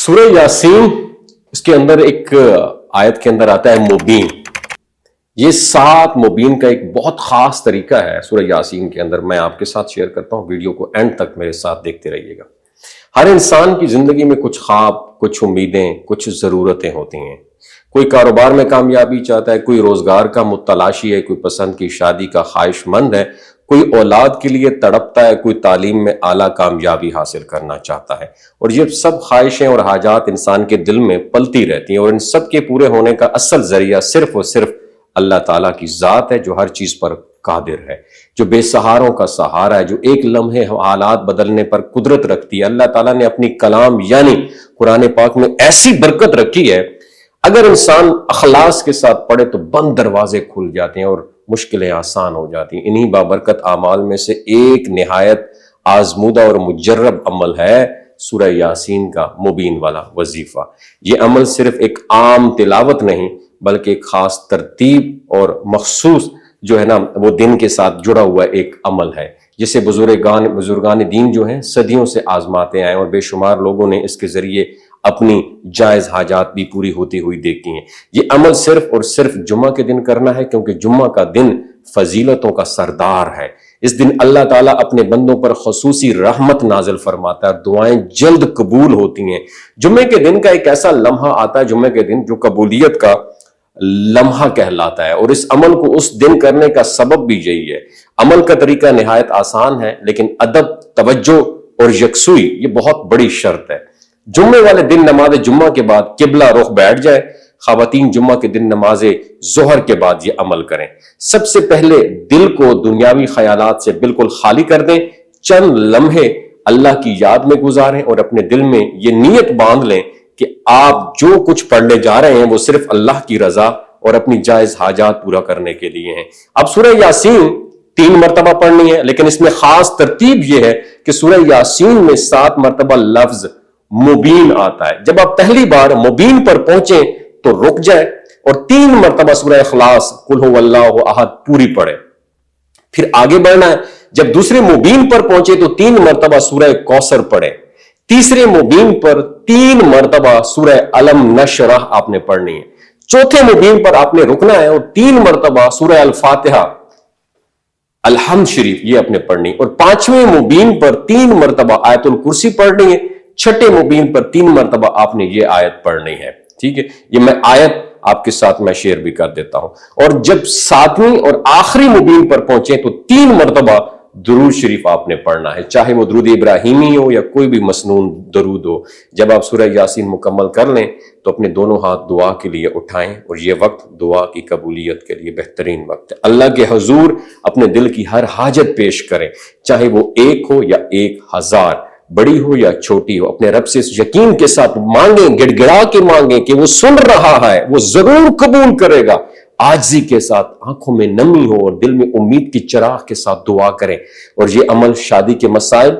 سورہ یاسین اس کے اندر ایک آیت کے اندر آتا ہے مبین. یہ 7 مبین کا ایک بہت خاص طریقہ ہے سورہ یاسین کے اندر. میں آپ کے ساتھ شیئر کرتا ہوں، ویڈیو کو اینڈ تک میرے ساتھ دیکھتے رہیے گا. ہر انسان کی زندگی میں کچھ خواب، کچھ امیدیں، کچھ ضرورتیں ہوتی ہیں. کوئی کاروبار میں کامیابی چاہتا ہے، کوئی روزگار کا متلاشی ہے، کوئی پسند کی شادی کا خواہش مند ہے، کوئی اولاد کے لیے تڑپتا ہے، کوئی تعلیم میں اعلیٰ کامیابی حاصل کرنا چاہتا ہے. اور یہ سب خواہشیں اور حاجات انسان کے دل میں پلتی رہتی ہیں، اور ان سب کے پورے ہونے کا اصل ذریعہ صرف اور صرف اللہ تعالیٰ کی ذات ہے، جو ہر چیز پر قادر ہے، جو بے سہاروں کا سہارا ہے، جو ایک لمحے حالات بدلنے پر قدرت رکھتی ہے. اللہ تعالیٰ نے اپنی کلام یعنی قرآن پاک میں ایسی برکت رکھی ہے، اگر انسان اخلاص کے ساتھ پڑھے تو بند دروازے کھل جاتے ہیں اور مشکلیں آسان ہو جاتی ہیں. انہی بابرکت اعمال میں سے ایک نہایت آزمودہ اور مجرب عمل ہے سورہ یاسین کا مبین والا وظیفہ. یہ عمل صرف ایک عام تلاوت نہیں بلکہ ایک خاص ترتیب اور مخصوص جو ہے نا وہ دن کے ساتھ جڑا ہوا ایک عمل ہے، جسے بزرگان دین جو ہیں صدیوں سے آزماتے آئے، اور بے شمار لوگوں نے اس کے ذریعے اپنی جائز حاجات بھی پوری ہوتی ہوئی دیکھی ہیں. یہ عمل صرف اور صرف جمعہ کے دن کرنا ہے، کیونکہ جمعہ کا دن فضیلتوں کا سردار ہے. اس دن اللہ تعالیٰ اپنے بندوں پر خصوصی رحمت نازل فرماتا ہے اور دعائیں جلد قبول ہوتی ہیں. جمعے کے دن کا ایک ایسا لمحہ آتا ہے جمعے کے دن جو قبولیت کا لمحہ کہلاتا ہے، اور اس عمل کو اس دن کرنے کا سبب بھی یہی ہے. عمل کا طریقہ نہایت آسان ہے، لیکن ادب، توجہ اور یکسوئی یہ بہت بڑی شرط ہے. جمعے والے دن نماز جمعہ کے بعد قبلہ رخ بیٹھ جائے. خواتین جمعہ کے دن نماز ظہر کے بعد یہ عمل کریں. سب سے پہلے دل کو دنیاوی خیالات سے بالکل خالی کر دیں. چند لمحے اللہ کی یاد میں گزاریں اور اپنے دل میں یہ نیت باندھ لیں کہ آپ جو کچھ پڑھنے جا رہے ہیں وہ صرف اللہ کی رضا اور اپنی جائز حاجات پورا کرنے کے لیے ہیں. اب سورہ یاسین 3 مرتبہ پڑھنی ہے، لیکن اس میں خاص ترتیب یہ ہے کہ سورہ یاسین میں 7 مرتبہ لفظ مبین آتا ہے. جب آپ پہلی بار مبین پر پہنچیں تو رک جائیں اور 3 مرتبہ سورہ اخلاص قل هو اللہ احد پوری پڑھیں. پھر آگے بڑھنا ہے، جب دوسرے مبین پر پہنچے تو 3 مرتبہ سورہ کوثر پڑھیں. تیسرے مبین پر 3 مرتبہ سورہ علم نشرح آپ نے پڑھنی ہے. چوتھے مبین پر آپ نے رکنا ہے اور 3 مرتبہ سورہ الفاتحہ الحمد شریف یہ آپ نے پڑھنی، اور 5ویں مبین پر 3 مرتبہ آیت الکرسی پڑھنی ہے. 6 مبین پر 3 مرتبہ آپ نے یہ آیت پڑھنی ہے. ٹھیک ہے، یہ میں آیت آپ کے ساتھ میں شیئر بھی کر دیتا ہوں. اور جب 7ویں اور آخری مبین پر پہنچے تو 3 مرتبہ درود شریف آپ نے پڑھنا ہے، چاہے وہ درود ابراہیمی ہو یا کوئی بھی مسنون درود ہو. جب آپ سورہ یاسین مکمل کر لیں تو اپنے دونوں ہاتھ دعا کے لیے اٹھائیں، اور یہ وقت دعا کی قبولیت کے لیے بہترین وقت ہے. اللہ کے حضور اپنے دل کی ہر حاجت پیش کریں، چاہے وہ 1 ہو یا 1000، بڑی ہو یا چھوٹی ہو. اپنے رب سے اس یقین کے ساتھ مانگیں، گڑ گڑا کے مانگیں کہ وہ سن رہا ہے، وہ ضرور قبول کرے گا. عاجزی کے ساتھ آنکھوں میں نمی ہو اور دل میں امید کی چراغ کے ساتھ دعا کریں. اور یہ عمل شادی کے مسائل،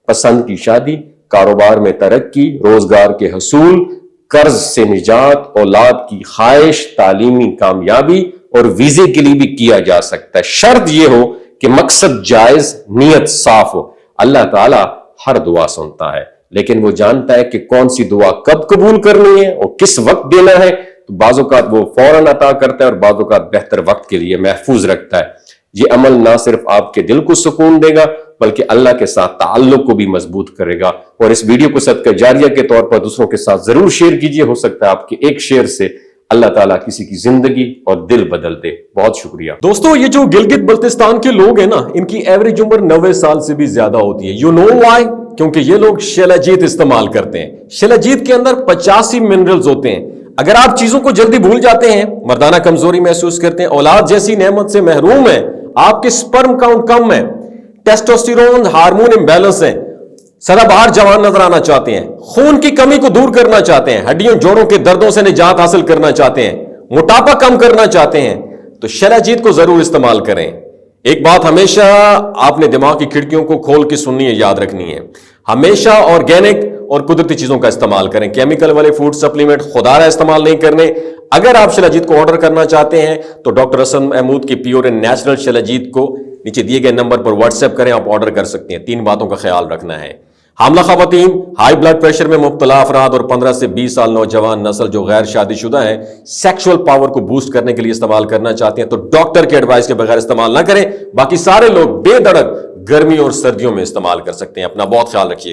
پسند کی شادی، کاروبار میں ترقی، روزگار کے حصول، قرض سے نجات، اولاد کی خواہش، تعلیمی کامیابی اور ویزے کے لیے بھی کیا جا سکتا ہے. شرط یہ ہو کہ مقصد جائز، نیت صاف ہو. اللہ تعالیٰ ہر دعا سنتا ہے، لیکن وہ جانتا ہے کہ کون سی دعا کب قبول کرنی ہے اور کس وقت دینا ہے. تو بعض اوقات وہ فوراً عطا کرتا ہے اور بعض اوقات بہتر وقت کے لیے محفوظ رکھتا ہے. یہ عمل نہ صرف آپ کے دل کو سکون دے گا بلکہ اللہ کے ساتھ تعلق کو بھی مضبوط کرے گا. اور اس ویڈیو کو صدقہ جاریہ کے طور پر دوسروں کے ساتھ ضرور شیئر کیجئے. ہو سکتا ہے آپ کے ایک شیئر سے اللہ تعالیٰ کسی کی زندگی اور دل بدل دے. بہت شکریہ دوستو. یہ جو گلگت بلتستان کے لوگ ہیں نا، ان کی ایوریج عمر 90 سال سے بھی زیادہ ہوتی ہے. You know why? کیونکہ یہ لوگ شیلاجیت استعمال کرتے ہیں. شیلاجیت کے اندر 85 منرلز ہوتے ہیں. اگر آپ چیزوں کو جلدی بھول جاتے ہیں، مردانہ کمزوری محسوس کرتے ہیں، اولاد جیسی نعمت سے محروم ہیں، آپ کے سپرم کاؤنٹ کم ہے، ٹیسٹوسٹیرون ہارمون امبیلنس ہیں، سدا بہار جوان نظر آنا چاہتے ہیں، خون کی کمی کو دور کرنا چاہتے ہیں، ہڈیوں جوڑوں کے دردوں سے نجات حاصل کرنا چاہتے ہیں، موٹاپا کم کرنا چاہتے ہیں، تو شیلاجیت کو ضرور استعمال کریں. ایک بات ہمیشہ آپ نے دماغ کی کھڑکیوں کو کھول کے سننی ہے، یاد رکھنی ہے. ہمیشہ آرگینک اور قدرتی چیزوں کا استعمال کریں. کیمیکل والے فوڈ سپلیمنٹ خدارہ استعمال نہیں کرنے. اگر آپ شیلاجیت کو آرڈر کرنا چاہتے ہیں تو ڈاکٹر حسن محمود کی پیور اینڈ نیچرل شیلاجیت کو نیچے دیے گئے نمبر پر واٹس ایپ کریں، آپ آرڈر کر سکتے ہیں. 3 باتوں کا خیال رکھنا ہے. حاملہ خواتین، ہائی بلڈ پریشر میں مبتلا افراد اور 15 سے 20 سال نوجوان نسل جو غیر شادی شدہ ہیں سیکشول پاور کو بوسٹ کرنے کے لیے استعمال کرنا چاہتے ہیں تو ڈاکٹر کے ایڈوائس کے بغیر استعمال نہ کریں. باقی سارے لوگ بے دھڑک گرمی اور سردیوں میں استعمال کر سکتے ہیں. اپنا بہت خیال رکھیے.